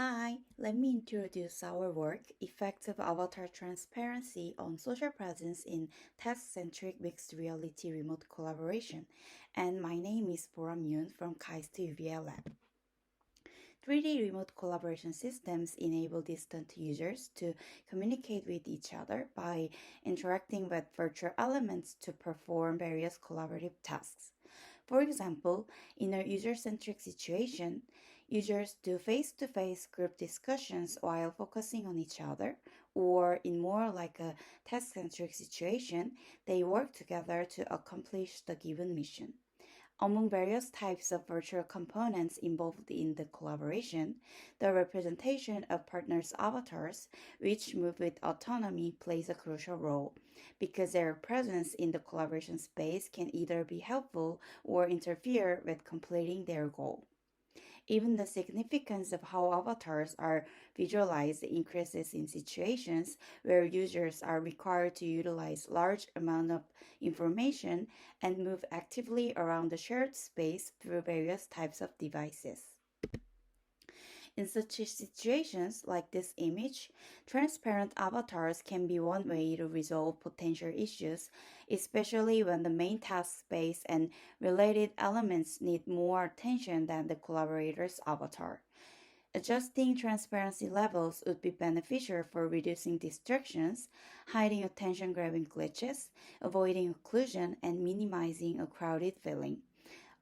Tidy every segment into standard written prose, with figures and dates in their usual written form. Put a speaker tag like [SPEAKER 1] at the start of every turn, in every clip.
[SPEAKER 1] Hi, let me introduce our work, Effective Avatar Transparency on Social Presence in Task-centric Mixed Reality Remote Collaboration. And my name is Yoon from KAIST UVL Lab. 3D remote collaboration systems enable distant users to communicate with each other by interacting with virtual elements to perform various collaborative tasks. For example, in a user-centric situation, users do face-to-face group discussions while focusing on each other, or in more like a task-centric situation, they work together to accomplish the given mission. Among various types of virtual components involved in the collaboration, the representation of partners' avatars, which move with autonomy, plays a crucial role because their presence in the collaboration space can either be helpful or interfere with completing their goal. Even the significance of how avatars are visualized increases in situations where users are required to utilize large amount of information and move actively around the shared space through various types of devices. In such situations like this image, transparent avatars can be one way to resolve potential issues, especially when the main task space and related elements need more attention than the collaborator's avatar. Adjusting transparency levels would be beneficial for reducing distractions, hiding attention-grabbing glitches, avoiding occlusion, and minimizing a crowded feeling.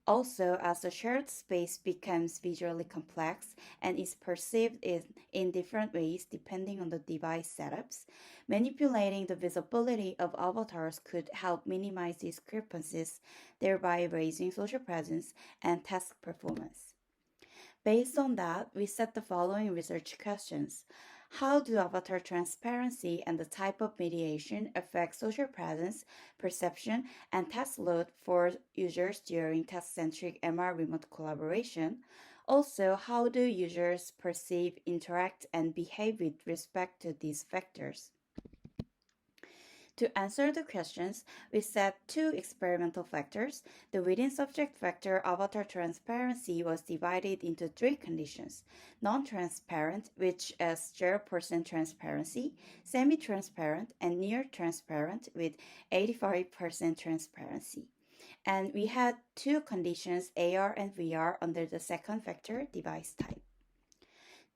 [SPEAKER 1] Also, as the shared space becomes visually complex and is perceived in different ways depending on the device setups, manipulating the visibility of avatars could help minimize discrepancies, thereby raising social presence and task performance. Based on that, we set the following research questions. How do avatar transparency and the type of mediation affect social presence, perception, and task load for users during task-centric MR remote collaboration? Also, how do users perceive, interact, and behave with respect to these factors? To answer the questions, we set two experimental factors. The within subject factor avatar transparency was divided into three conditions: non-transparent, which is 0% transparency, semi-transparent, and near-transparent with 85% transparency. And we had two conditions, AR and VR, under the second factor, device type.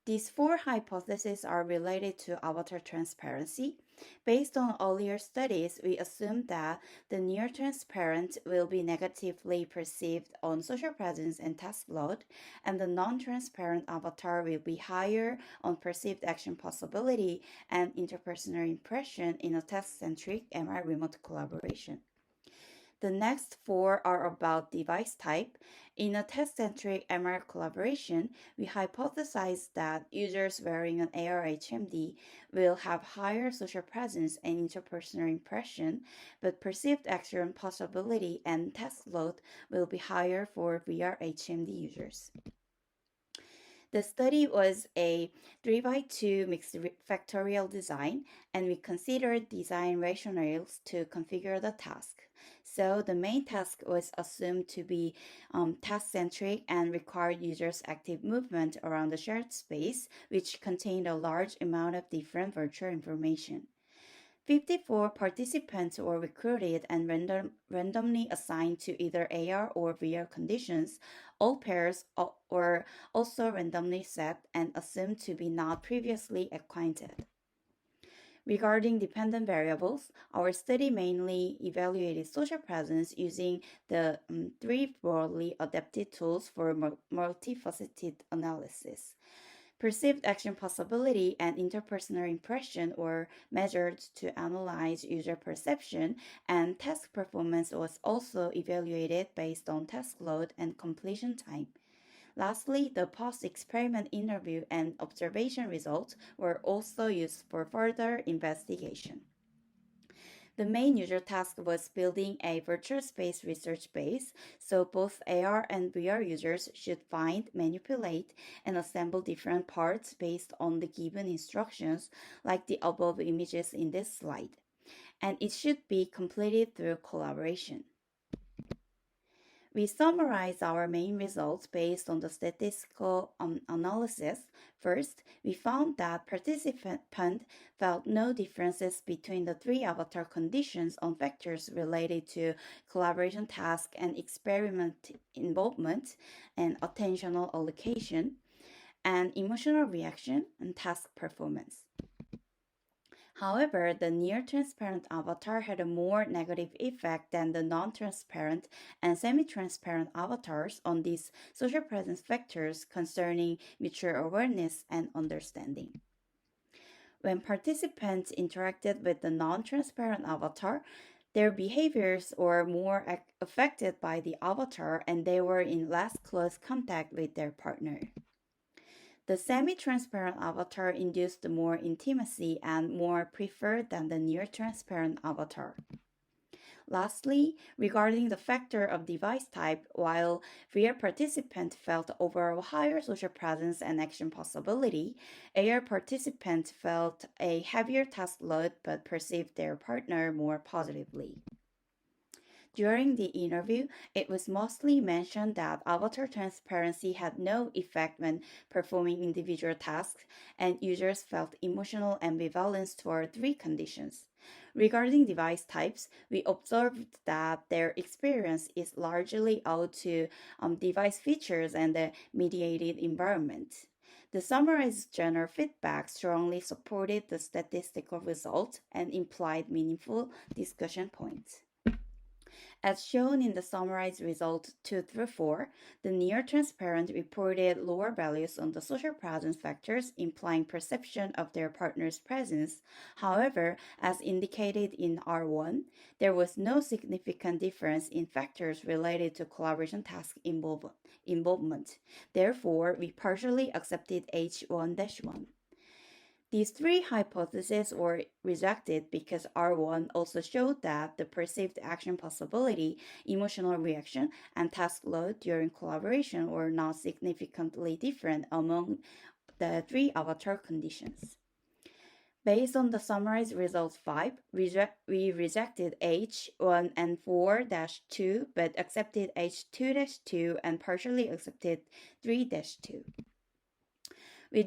[SPEAKER 1] These four hypotheses are related to avatar transparency. Based on earlier studies, we assumed that the near transparent will be negatively perceived on social presence and task load, and the non-transparent avatar will be higher on perceived action possibility and interpersonal impression in a task-centric MR remote collaboration. The next four are about device type. In a task-centric MR collaboration, we hypothesize that users wearing an AR HMD will have higher social presence and interpersonal impression, but perceived action possibility and task load will be higher for VR HMD users. The study was a 3x2 mixed factorial design, and we considered design rationales to configure the task. So the main task was assumed to be task-centric and required users' active movement around the shared space, which contained a large amount of different virtual information. 54 participants were recruited and randomly assigned to either AR or VR conditions. All pairs were also randomly set and assumed to be not previously acquainted. Regarding dependent variables, our study mainly evaluated social presence using the three broadly adapted tools for multifaceted analysis. Perceived action possibility and interpersonal impression were measured to analyze user perception, and task performance was also evaluated based on task load and completion time. Lastly, the post-experiment interview and observation results were also used for further investigation. The main user task was building a virtual space research base, so both AR and VR users should find, manipulate, and assemble different parts based on the given instructions, like the above images in this slide. And it should be completed through collaboration. We summarize our main results based on the statistical analysis. First, we found that participants felt no differences between the three avatar conditions on factors related to collaboration task and experiment involvement and attentional allocation and emotional reaction and task performance. However, the near-transparent avatar had a more negative effect than the non-transparent and semi-transparent avatars on these social presence factors concerning mutual awareness and understanding. When participants interacted with the non-transparent avatar, their behaviors were more affected by the avatar and they were in less close contact with their partner. The semi-transparent avatar induced more intimacy and more preferred than the near-transparent avatar. Lastly, regarding the factor of device type, while VR participants felt overall higher social presence and action possibility, AR participants felt a heavier task load but perceived their partner more positively. During the interview, it was mostly mentioned that avatar transparency had no effect when performing individual tasks, and users felt emotional ambivalence toward three conditions. Regarding device types, we observed that their experience is largely owed to device features and the mediated environment. The summarized general feedback strongly supported the statistical result and implied meaningful discussion points. As shown in the summarized results 2 through 4, the near-transparent reported lower values on the social presence factors, implying perception of their partner's presence. However, as indicated in R1, there was no significant difference in factors related to collaboration task involvement. Therefore, we partially accepted H1-1. These three hypotheses were rejected because R1 also showed that the perceived action possibility, emotional reaction, and task load during collaboration were not significantly different among the three avatar conditions. Based on the summarized results 5, we rejected H1 and 4-2 but accepted H2-2 and partially accepted 3-2. We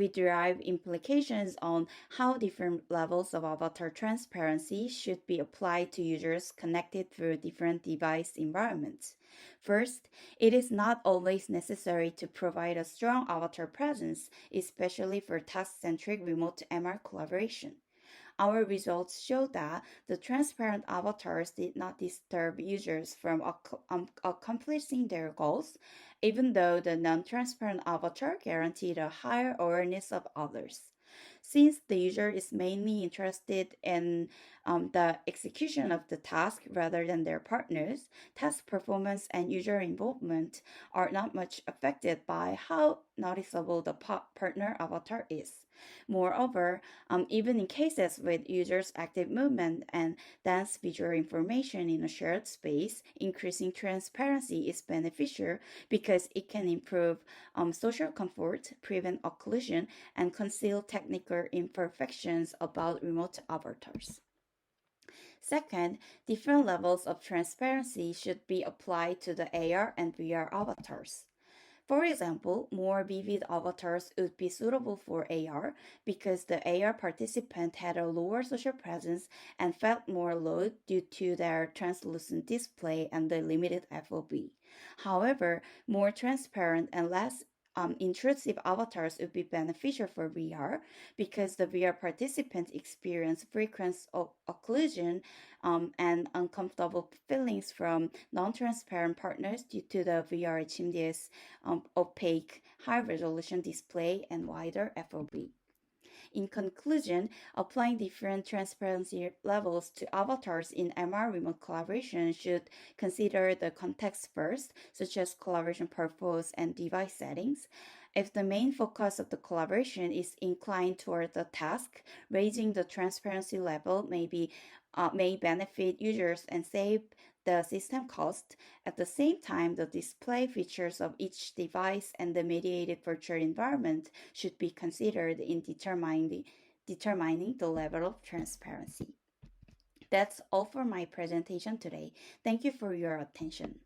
[SPEAKER 1] derive implications on how different levels of avatar transparency should be applied to users connected through different device environments. First, it is not always necessary to provide a strong avatar presence, especially for task-centric remote MR collaboration. Our results show that the transparent avatars did not disturb users from accomplishing their goals, even though the non-transparent avatar guaranteed a higher awareness of others. Since the user is mainly interested in the execution of the task rather than their partners, task performance and user involvement are not much affected by how noticeable the partner avatar is. Moreover, even in cases with users' active movement and dense visual information in a shared space, increasing transparency is beneficial because it can improve social comfort, prevent occlusion, and conceal technical imperfections about remote avatars. Second, different levels of transparency should be applied to the AR and VR avatars. For example, more vivid avatars would be suitable for AR because the AR participant had a lower social presence and felt more load due to their translucent display and the limited FOV. However, more transparent and less intrusive avatars would be beneficial for VR because the VR participants experience frequent occlusion and uncomfortable feelings from non-transparent partners due to the VR HMD's opaque, high-resolution display and wider FOV. In conclusion, applying different transparency levels to avatars in MR remote collaboration should consider the context first, such as collaboration purpose and device settings. If the main focus of the collaboration is inclined toward the task, raising the transparency level may benefit users and save the system cost. At the same time, the display features of each device and the mediated virtual environment should be considered in determining the level of transparency. That's all for my presentation today. Thank you for your attention.